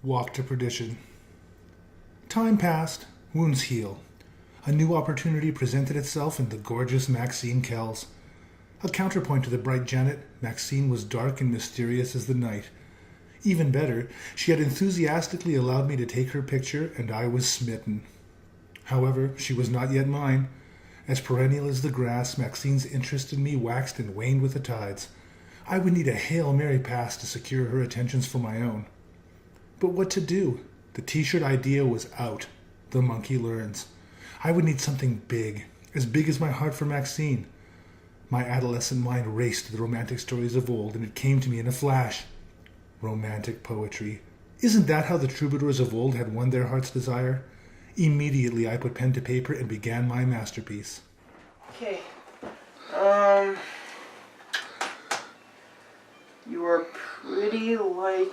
Walk to Perdition. Time passed, wounds heal. A new opportunity presented itself in the gorgeous Maxine Kells. A counterpoint to the bright Janet, Maxine was dark and mysterious as the night. Even better, she had enthusiastically allowed me to take her picture, and I was smitten. However, she was not yet mine. As perennial as the grass, Maxine's interest in me waxed and waned with the tides. I would need a Hail Mary pass to secure her attentions for my own. But what to do? The t-shirt idea was out. The monkey learns. I would need something big as my heart for Maxine. My adolescent mind raced to the romantic stories of old, and it came to me in a flash. Romantic poetry. Isn't that how the troubadours of old had won their heart's desire? Immediately I put pen to paper and began my masterpiece. Okay. You are pretty like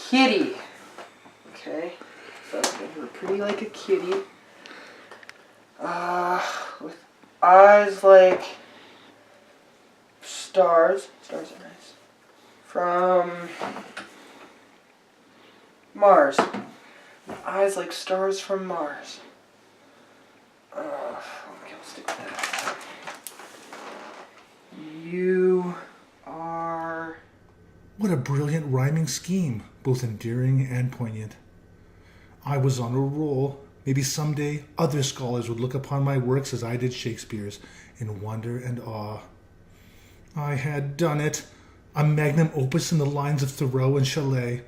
kitty. Okay. So you're pretty like a kitty. With eyes like stars. Stars are nice. From Mars. Eyes like stars from Mars. Okay, I'll stick with that. You are... What a brilliant rhyming scheme, both endearing and poignant. I was on a roll. Maybe someday other scholars would look upon my works as I did Shakespeare's, in wonder and awe. I had done it. A magnum opus in the lines of Thoreau and Shelley.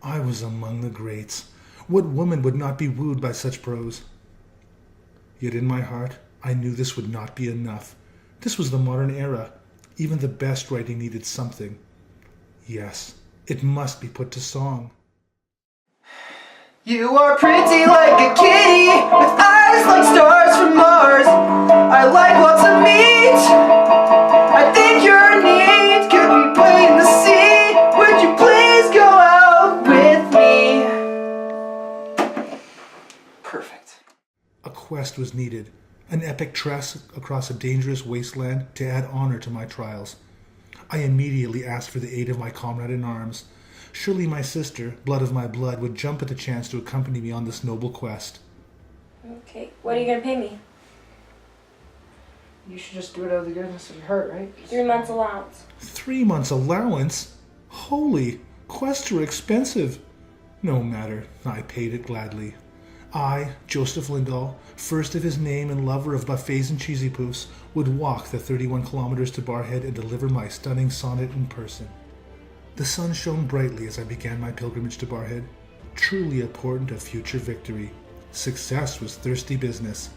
I was among the greats. What woman would not be wooed by such prose? Yet in my heart, I knew this would not be enough. This was the modern era. Even the best writing needed something. Yes, it must be put to song. You are pretty like a kitty, with eyes like stars from Mars. I like lots of meat. I think you're neat. Could we play in the sea? Would you please go out with me? Perfect. A quest was needed, an epic trek across a dangerous wasteland to add honor to my trials. I immediately asked for the aid of my comrade in arms. Surely my sister, blood of my blood, would jump at the chance to accompany me on this noble quest. Okay, what are you going to pay me? You should just do it out of the goodness of your heart, right? 3 months allowance. 3 months allowance? Holy, quests are expensive. No matter, I paid it gladly. I, Joseph Lindahl, first of his name and lover of buffets and cheesy poofs, would walk the 31 kilometers to Barhead and deliver my stunning sonnet in person. The sun shone brightly as I began my pilgrimage to Barhead, truly a portent of future victory. Success was thirsty business.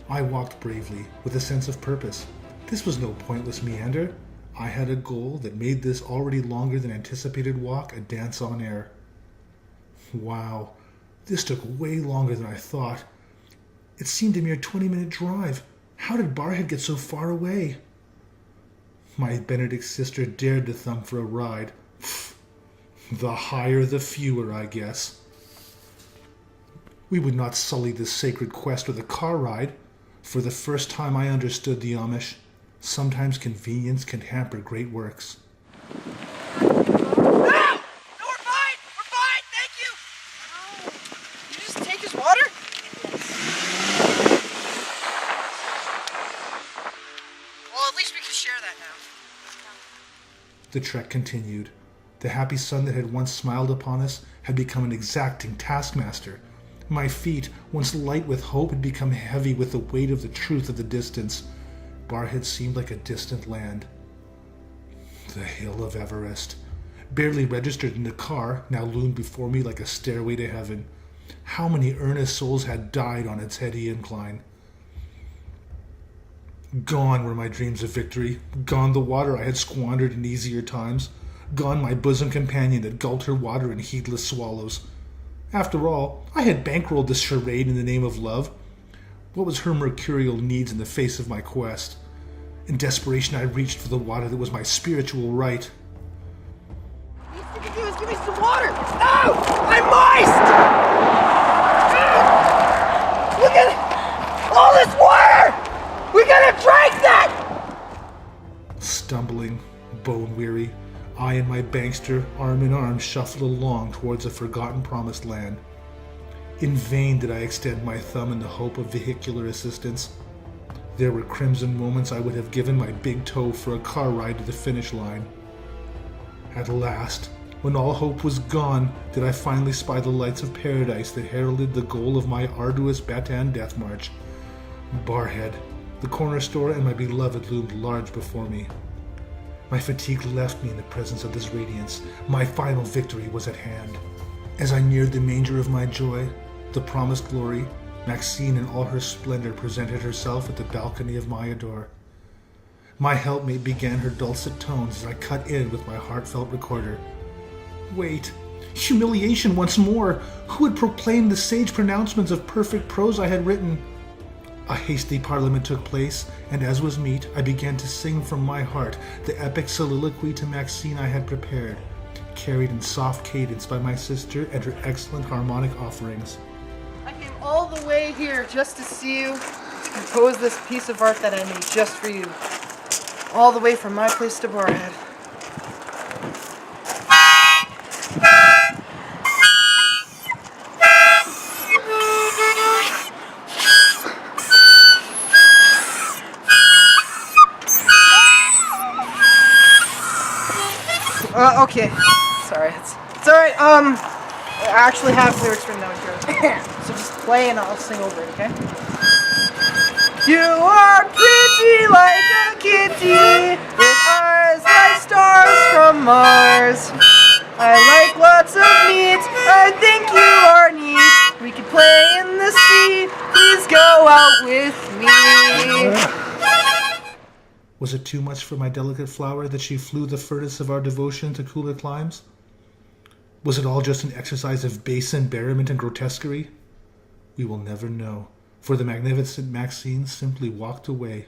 I walked bravely, with a sense of purpose. This was no pointless meander. I had a goal that made this already longer than anticipated walk a dance on air. Wow, this took way longer than I thought. It seemed a mere 20-minute drive. How did Barhead get so far away? My Benedict sister dared to thumb for a ride. The higher the fewer, I guess. We would not sully this sacred quest with a car ride. For the first time I understood the Amish. Sometimes convenience can hamper great works. No, we're fine! We're fine! Thank you! Did you just take his water? Well, at least we can share that now. The trek continued. The happy sun that had once smiled upon us had become an exacting taskmaster. My feet, once light with hope, had become heavy with the weight of the truth of the distance. Barhead seemed like a distant land. The hill of Everest, barely registered in the car, now loomed before me like a stairway to heaven. How many earnest souls had died on its heady incline? Gone were my dreams of victory. Gone the water I had squandered in easier times. Gone my bosom companion that gulped her water in heedless swallows. After all, I had bankrolled this charade in the name of love. What was her mercurial needs in the face of my quest? In desperation, I reached for the water that was my spiritual right. All you can do is give me some water! No! I'm moist! Look at all this water! We gotta drink that! Stumbling, bone-weary, I and my bankster, arm in arm, shuffled along towards a forgotten promised land. In vain did I extend my thumb in the hope of vehicular assistance. There were crimson moments I would have given my big toe for a car ride to the finish line. At last, when all hope was gone, did I finally spy the lights of paradise that heralded the goal of my arduous Bataan death march. Barhead, the corner store, and my beloved loomed large before me. My fatigue left me in the presence of this radiance. My final victory was at hand. As I neared the manger of my joy, the promised glory, Maxine in all her splendor presented herself at the balcony of my adore. My helpmate began her dulcet tones as I cut in with my heartfelt recorder. Wait, humiliation once more! Who had proclaimed the sage pronouncements of perfect prose I had written? A hasty parliament took place, and as was meet, I began to sing from my heart the epic soliloquy to Maxine I had prepared, carried in soft cadence by my sister and her excellent harmonic offerings. I came all the way here just to see you, to compose this piece of art that I made just for you. All the way from my place to Barhead. Okay. Sorry. It's alright. I actually have lyrics written down here. So just play and I'll sing over it, okay? You are pretty like a kitty, with eyes like stars from Mars. I like lots of meat, I think you are neat. We could play in the sea, please go out with me. Was it too much for my delicate flower that she flew the furthest of our devotion to cooler climes? Was it all just an exercise of base embarrassment and grotesquerie? We will never know, for the magnificent Maxine simply walked away.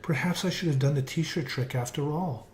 Perhaps I should have done the t-shirt trick after all.